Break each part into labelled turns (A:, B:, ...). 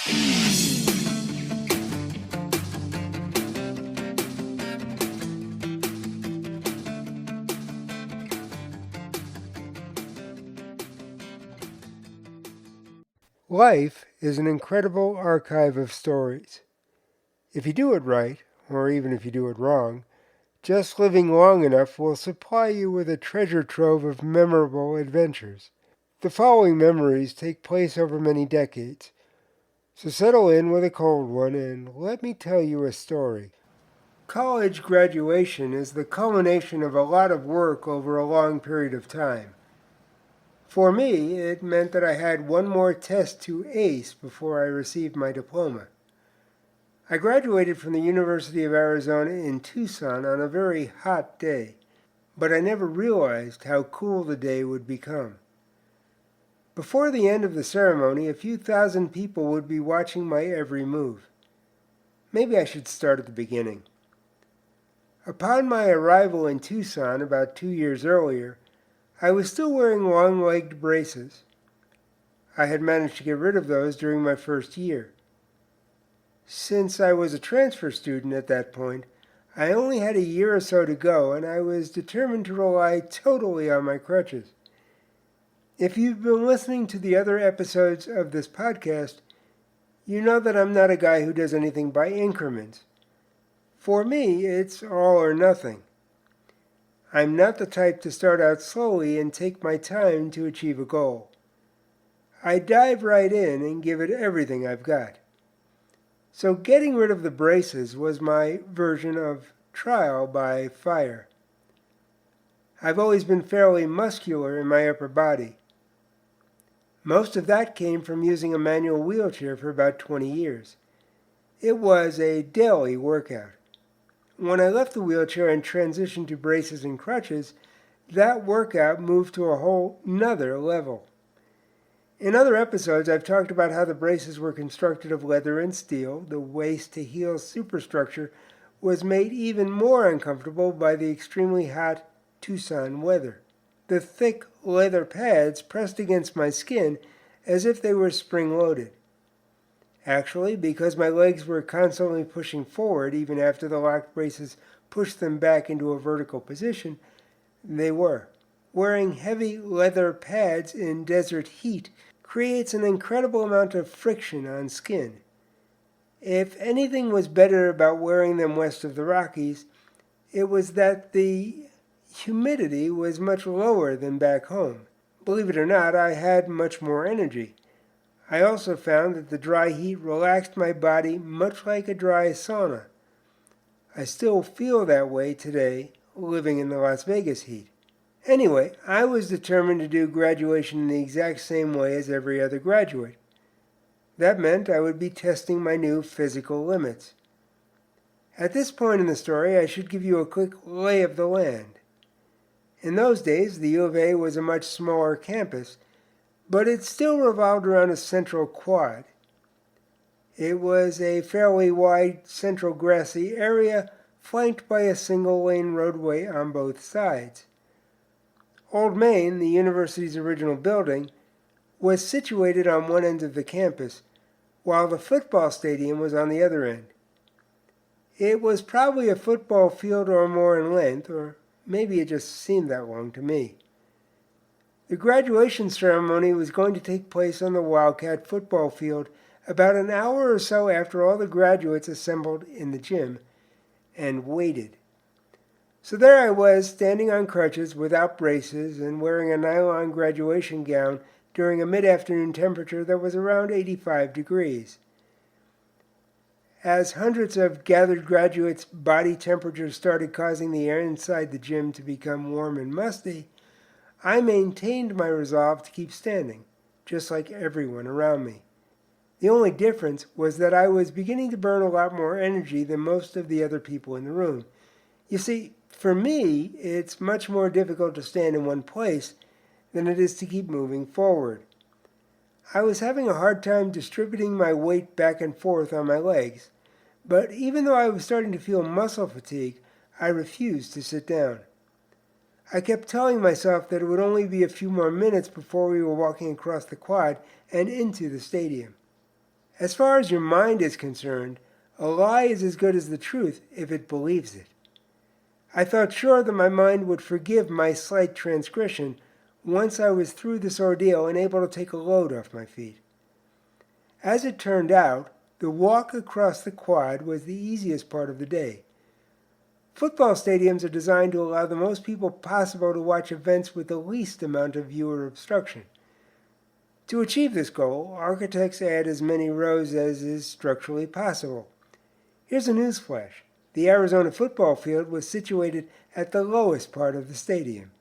A: Life is an incredible archive of stories. If you do it right, or even if you do it wrong, just living long enough will supply you with a treasure trove of memorable adventures. The following memories take place over many decades, so settle in with a cold one and let me tell you a story. College graduation is the culmination of a lot of work over a long period of time. For me, it meant that I had one more test to ace before I received my diploma. I graduated from the University of Arizona in Tucson on a very hot day, but I never realized how cool the day would become. Before the end of the ceremony, a few thousand people would be watching my every move. Maybe I should start at the beginning. Upon my arrival in Tucson about 2 years earlier, I was still wearing long-legged braces. I had managed to get rid of those during my first year. Since I was a transfer student at that point, I only had a year or so to go, and I was determined to rely totally on my crutches. If you've been listening to the other episodes of this podcast, you know that I'm not a guy who does anything by increments. For me, it's all or nothing. I'm not the type to start out slowly and take my time to achieve a goal. I dive right in and give it everything I've got. So getting rid of the braces was my version of trial by fire. I've always been fairly muscular in my upper body. Most of that came from using a manual wheelchair for about 20 years. It was a daily workout. When I left the wheelchair and transitioned to braces and crutches, that workout moved to a whole nother level. In other episodes, I've talked about how the braces were constructed of leather and steel. The waist-to-heel superstructure was made even more uncomfortable by the extremely hot Tucson weather. The thick leather pads pressed against my skin as if they were spring-loaded. Actually, because my legs were constantly pushing forward even after the locked braces pushed them back into a vertical position, they were. Wearing heavy leather pads in desert heat creates an incredible amount of friction on skin. If anything was better about wearing them west of the Rockies, it was that the humidity was much lower than back home. Believe it or not, I had much more energy. I also found that the dry heat relaxed my body much like a dry sauna. I still feel that way today, living in the Las Vegas heat. Anyway, I was determined to do graduation in the exact same way as every other graduate. That meant I would be testing my new physical limits. At this point in the story, I should give you a quick lay of the land. In those days, the U of A was a much smaller campus, but it still revolved around a central quad. It was a fairly wide central grassy area flanked by a single-lane roadway on both sides. Old Main, the university's original building, was situated on one end of the campus, while the football stadium was on the other end. It was probably a football field or more in length, or maybe it just seemed that long to me. The graduation ceremony was going to take place on the Wildcat football field about an hour or so after all the graduates assembled in the gym and waited. So there I was, standing on crutches without braces and wearing a nylon graduation gown during a mid-afternoon temperature that was around 85 degrees. As hundreds of gathered graduates' body temperatures started causing the air inside the gym to become warm and musty, I maintained my resolve to keep standing, just like everyone around me. The only difference was that I was beginning to burn a lot more energy than most of the other people in the room. You see, for me, it's much more difficult to stand in one place than it is to keep moving forward. I was having a hard time distributing my weight back and forth on my legs, but even though I was starting to feel muscle fatigue, I refused to sit down. I kept telling myself that it would only be a few more minutes before we were walking across the quad and into the stadium. As far as your mind is concerned, a lie is as good as the truth if it believes it. I felt sure that my mind would forgive my slight transgression once I was through this ordeal and able to take a load off my feet. As it turned out, the walk across the quad was the easiest part of the day. Football stadiums are designed to allow the most people possible to watch events with the least amount of viewer obstruction. To achieve this goal, architects add as many rows as is structurally possible. Here's a newsflash. The Arizona football field was situated at the lowest part of the stadium.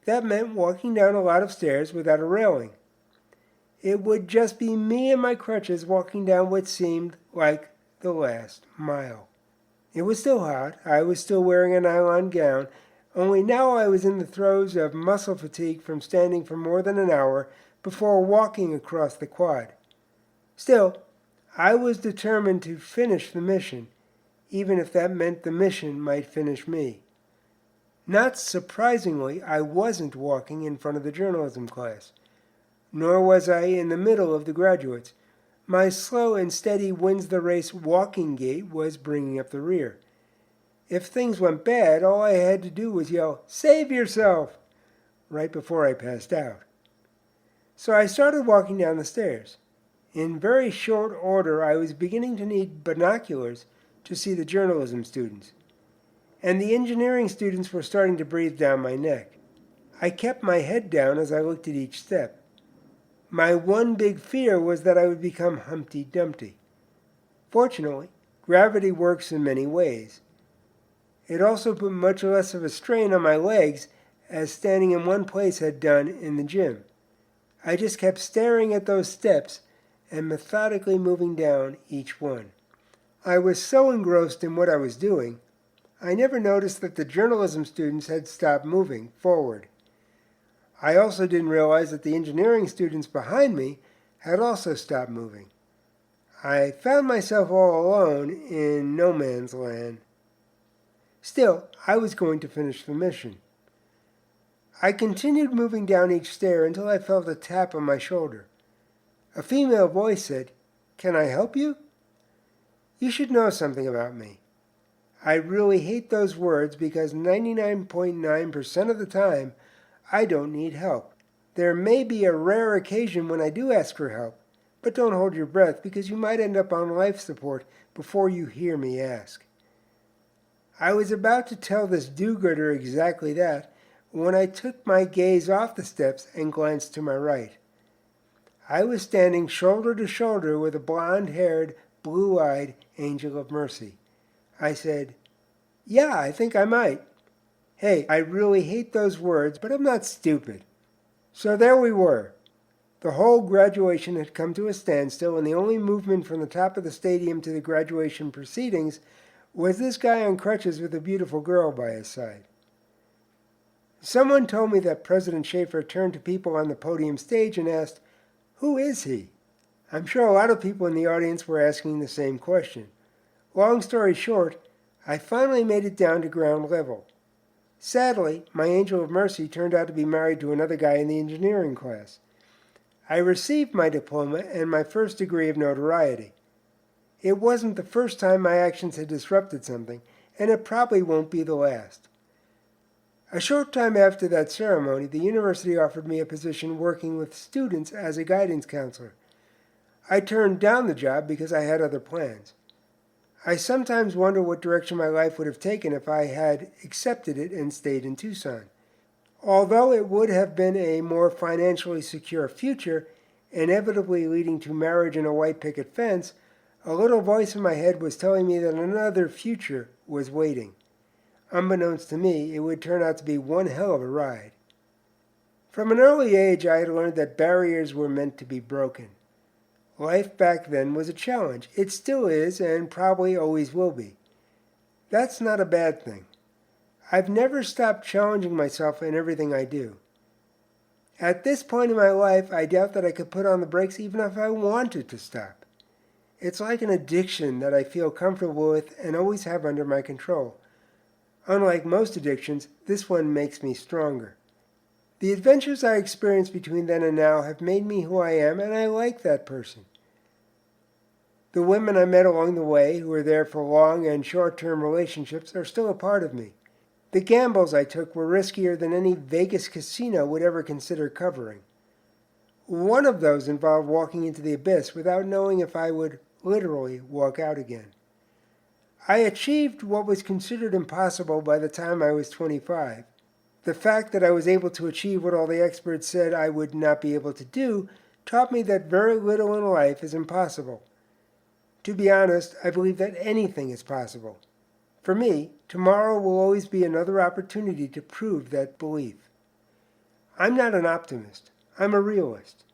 A: That meant walking down a lot of stairs without a railing. It would just be me and my crutches walking down what seemed like the last mile. It was still hot. I was still wearing a nylon gown, only now I was in the throes of muscle fatigue from standing for more than an hour before walking across the quad. Still, I was determined to finish the mission, even if that meant the mission might finish me. Not surprisingly, I wasn't walking in front of the journalism class, nor was I in the middle of the graduates. My slow and steady wins-the-race walking gait was bringing up the rear. If things went bad, all I had to do was yell, "Save yourself!" right before I passed out. So I started walking down the stairs. In very short order, I was beginning to need binoculars to see the journalism students. And the engineering students were starting to breathe down my neck. I kept my head down as I looked at each step. My one big fear was that I would become Humpty Dumpty. Fortunately, gravity works in many ways. It also put much less of a strain on my legs as standing in one place had done in the gym. I just kept staring at those steps and methodically moving down each one. I was so engrossed in what I was doing, I never noticed that the journalism students had stopped moving forward. I also didn't realize that the engineering students behind me had also stopped moving. I found myself all alone in no man's land. Still, I was going to finish the mission. I continued moving down each stair until I felt a tap on my shoulder. A female voice said, "Can I help you?" You should know something about me. I really hate those words because 99.9% of the time, I don't need help. There may be a rare occasion when I do ask for help, but don't hold your breath because you might end up on life support before you hear me ask. I was about to tell this do-gooder exactly that when I took my gaze off the steps and glanced to my right. I was standing shoulder to shoulder with a blonde-haired, blue-eyed angel of mercy. I said, "Yeah, I think I might. Hey, I really hate those words, but I'm not stupid." So there we were. The whole graduation had come to a standstill, and the only movement from the top of the stadium to the graduation proceedings was this guy on crutches with a beautiful girl by his side. Someone told me that President Schaefer turned to people on the podium stage and asked, "Who is he?" I'm sure a lot of people in the audience were asking the same question. Long story short, I finally made it down to ground level. Sadly, my angel of mercy turned out to be married to another guy in the engineering class. I received my diploma and my first degree of notoriety. It wasn't the first time my actions had disrupted something, and it probably won't be the last. A short time after that ceremony, the university offered me a position working with students as a guidance counselor. I turned down the job because I had other plans. I sometimes wonder what direction my life would have taken if I had accepted it and stayed in Tucson. Although it would have been a more financially secure future, inevitably leading to marriage and a white picket fence, a little voice in my head was telling me that another future was waiting. Unbeknownst to me, it would turn out to be one hell of a ride. From an early age, I had learned that barriers were meant to be broken. Life back then was a challenge. It still is, and probably always will be. That's not a bad thing. I've never stopped challenging myself in everything I do. At this point in my life, I doubt that I could put on the brakes even if I wanted to stop. It's like an addiction that I feel comfortable with and always have under my control. Unlike most addictions, this one makes me stronger. The adventures I experienced between then and now have made me who I am, and I like that person. The women I met along the way, who were there for long and short-term relationships, are still a part of me. The gambles I took were riskier than any Vegas casino would ever consider covering. One of those involved walking into the abyss without knowing if I would literally walk out again. I achieved what was considered impossible by the time I was 25. The fact that I was able to achieve what all the experts said I would not be able to do taught me that very little in life is impossible. To be honest, I believe that anything is possible. For me, tomorrow will always be another opportunity to prove that belief. I'm not an optimist. I'm a realist.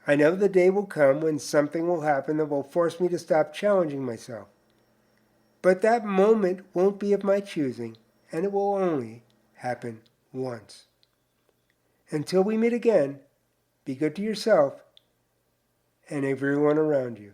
A: I know the day will come when something will happen that will force me to stop challenging myself. But that moment won't be of my choosing, and it will only happen once. Until we meet again, be good to yourself and everyone around you.